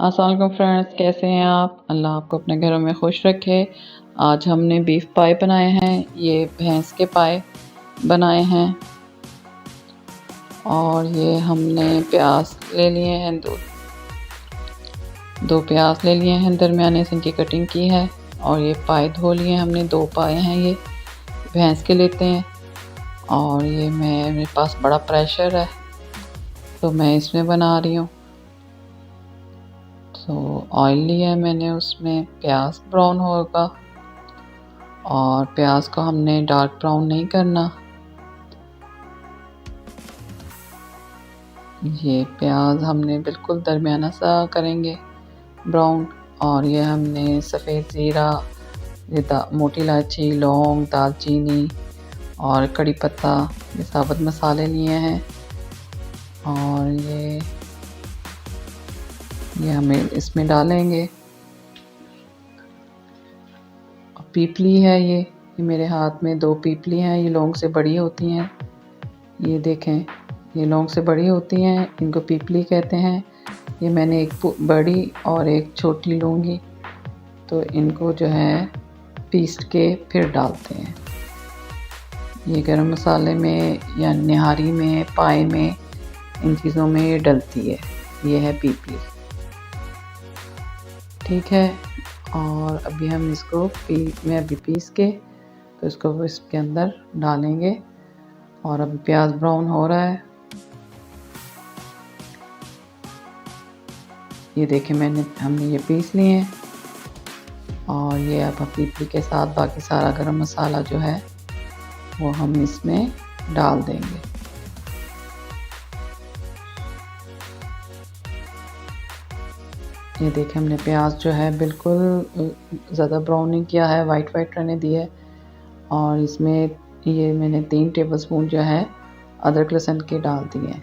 अस्सलाम वालेकुम फ्रेंड्स, कैसे हैं आप? अल्लाह आपको अपने घरों में खुश रखे। आज हमने बीफ पाए बनाए हैं। ये भैंस के पाए बनाए हैं और ये हमने प्याज ले लिए हैं, दो प्याज ले लिए हैं, दरमियाने से इनकी कटिंग की है। और ये पाए धो लिए हमने, 2 पाए हैं, ये भैंस के लेते हैं। और ये मेरे पास बड़ा प्रेशर है तो मैं इसमें बना रही हूँ। तो ऑयल लिया है मैंने, उसमें प्याज ब्राउन होगा और प्याज को हमने डार्क ब्राउन नहीं करना। ये प्याज हमने बिल्कुल दरमियाना सा करेंगे ब्राउन। और ये हमने सफ़ेद ज़ीरा, ये मोटी इलायची, लौंग, दालचीनी और कड़ी पत्ता, ये साबुत मसाले लिए हैं। और ये हमें इसमें डालेंगे। पीपली है, ये मेरे हाथ में 2 पीपली हैं। ये लौंग से बड़ी होती हैं, ये देखें, ये लौंग से बड़ी होती हैं, इनको पीपली कहते हैं। ये मैंने एक बड़ी और एक छोटी लूँगी, तो इनको जो है पीस के फिर डालते हैं। ये गरम मसाले में या निहारी में, पाए में, इन चीज़ों में ये डलती है। ये है पीपली, ठीक है। और अभी हम इसको अभी पीस के तो इसको इसके अंदर डालेंगे। और अभी प्याज ब्राउन हो रहा है, ये देखें हमने ये पीस लिए हैं। और ये अब पीपली के साथ बाकी सारा गरम मसाला जो है वो हम इसमें डाल देंगे। ये देखें, हमने प्याज जो है बिल्कुल ज़्यादा ब्राउन नहीं किया है, वाइट रहने दिया है। और इसमें ये मैंने 3 टेबलस्पून जो है अदरक लहसुन के डाल दिए हैं।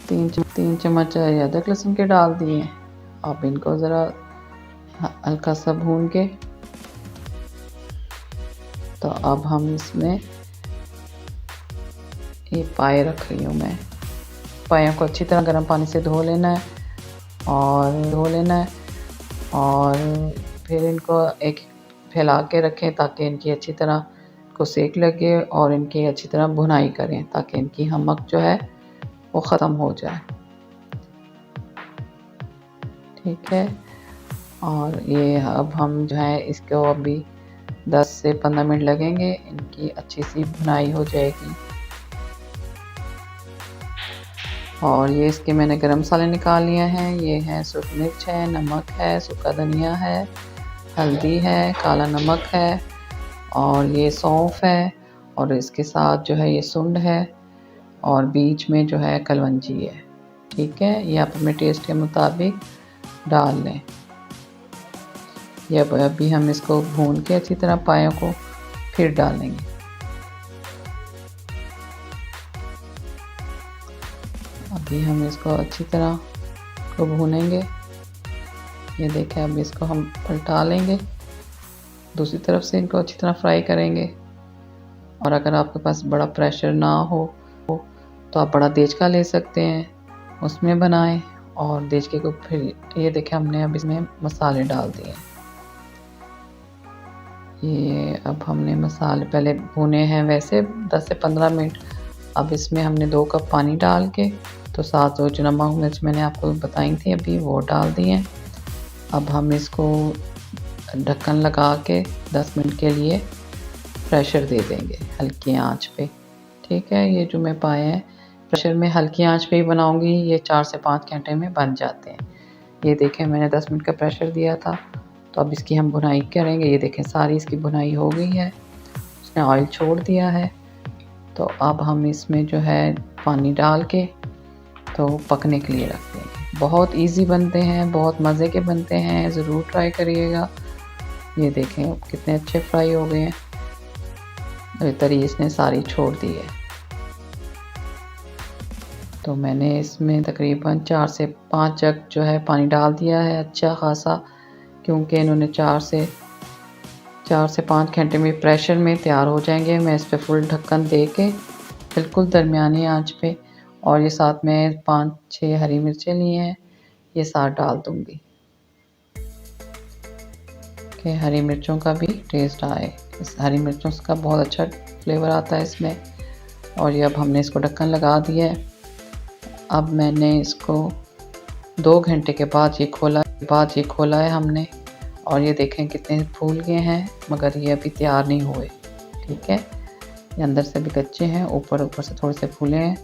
3 चम्मच अदरक लहसुन के डाल दिए हैं। अब इनको ज़रा हल्का सा भून के, तो अब हम इसमें ये पाए रख रही हूँ मैं। पायों को अच्छी तरह गर्म पानी से धो लेना है और फिर इनको एक फैला के रखें ताकि इनकी अच्छी तरह को सेक लगे और इनकी अच्छी तरह भुनाई करें ताकि इनकी हमक जो है वो ख़त्म हो जाए, ठीक है। और ये अब हम जो है इसको अभी 10 से 15 मिनट लगेंगे, इनकी अच्छी सी भुनाई हो जाएगी। और ये इसके मैंने गरम मसाले निकाल लिए हैं। ये है सूखी मिर्च है, नमक है, सूखा धनिया है, हल्दी है, काला नमक है और ये सौंफ है। और इसके साथ जो है ये सुंड है और बीच में जो है कलवंजी है, ठीक है। ये आप अपने टेस्ट के मुताबिक डाल लें। ये अभी हम इसको भून के अच्छी तरह पायों को फिर डालेंगे। अभी हम इसको अच्छी तरह को भूनेंगे। ये देखें, अब इसको हम पलटा लेंगे, दूसरी तरफ से इनको अच्छी तरह फ्राई करेंगे। और अगर आपके पास बड़ा प्रेशर ना हो तो आप बड़ा देचका ले सकते हैं, उसमें बनाएं। और देचके को फिर ये देखें, हमने अब इसमें मसाले डाल दिए। ये अब हमने मसाले पहले भुने हैं वैसे 10 से 15 मिनट। अब इसमें हमने 2 कप पानी डाल के, तो साथ जो नमक मिर्च मैंने आपको बताई थी अभी वो डाल दिए। अब हम इसको ढक्कन लगा के 10 मिनट के लिए प्रेशर दे देंगे हल्की आंच पे, ठीक है। ये जो मैं पाए हैं प्रेशर में हल्की आंच पे ही बनाऊंगी, ये 4 से 5 घंटे में बन जाते हैं। ये देखें, मैंने 10 मिनट का प्रेशर दिया था, तो अब इसकी हम भुनाई करेंगे। ये देखें, सारी इसकी भुनाई हो गई है, उसने ऑयल छोड़ दिया है। तो अब हम इसमें जो है पानी डाल के तो पकने के लिए रख देंगे। बहुत इजी बनते हैं, बहुत मज़े के बनते हैं, ज़रूर ट्राई करिएगा। ये देखें कितने अच्छे फ्राई हो गए हैं, तरी इसने सारी छोड़ दी है। तो मैंने इसमें तकरीबन 4 से 5 जग जो है पानी डाल दिया है, अच्छा खासा, क्योंकि इन्होंने 4 से 5 घंटे में प्रेशर में तैयार हो जाएंगे। मैं इस पर फुल ढक्कन दे के बिल्कुल दरमियानी आंच पे और ये साथ में 5-6 हरी मिर्चें ली हैं, ये साथ डाल दूँगी कि हरी मिर्चों का भी टेस्ट आए। इस हरी मिर्चों का बहुत अच्छा फ्लेवर आता है इसमें। और ये अब हमने इसको ढक्कन लगा दिया है। अब मैंने इसको 2 घंटे के बाद ये खोला है हमने, और ये देखें कितने फूल गए हैं, मगर ये अभी तैयार नहीं हुए। ठीक है, ये अंदर से भी कच्चे हैं, ऊपर से थोड़े से फूले हैं।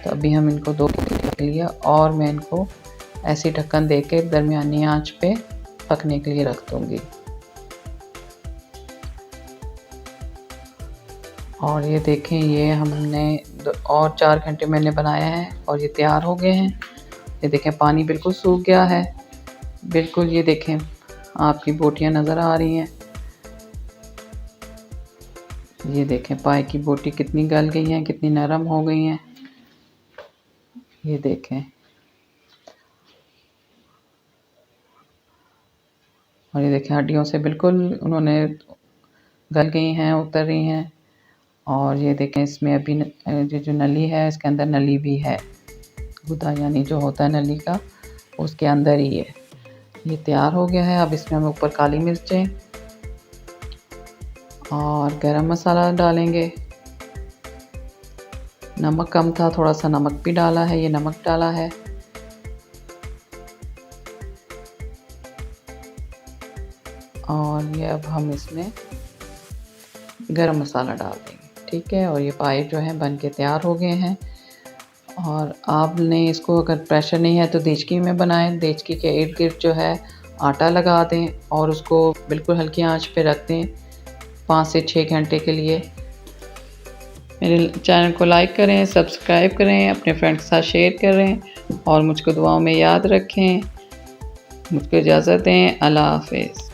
तो अभी हम इनको 2 घंटे के लिए, और मैं इनको ऐसे ढक्कन दे के दरमियानी आंच पे पकने के लिए रख दूँगी। और ये देखें, ये हमने और 4 घंटे मैंने बनाया है और ये तैयार हो गए हैं। ये देखें पानी बिल्कुल सूख गया है, बिल्कुल। ये देखें आपकी बोटियां नज़र आ रही हैं। ये देखें पाए की बोटी कितनी गल गई हैं, कितनी नरम हो गई हैं। ये देखें, और ये देखें हड्डियों से बिल्कुल उन्होंने गल गई हैं, उतर रही हैं। और ये देखें इसमें अभी जो नली है, इसके अंदर नली भी है, गुदा यानी जो होता है नली का, उसके अंदर ही है। ये तैयार हो गया है। अब इसमें हम ऊपर काली मिर्चें और गरम मसाला डालेंगे। नमक कम था, थोड़ा सा नमक भी डाला है, ये नमक डाला है। और ये अब हम इसमें गरम मसाला डाल देंगे। ठीक है, और ये पाए जो हैं बन के तैयार हो गए हैं। और आपने इसको अगर प्रेशर नहीं है तो देचकी में बनाएं। देचकी के इर्द गिर्द जो है आटा लगा दें और उसको बिल्कुल हल्की आंच पे रख दें 5 से 6 घंटे के लिए। मेरे चैनल को लाइक करें, सब्सक्राइब करें, अपने फ्रेंड्स के साथ शेयर करें और मुझको दुआओं में याद रखें। मुझको इजाज़त दें। अल्लाह हाफ़िज़।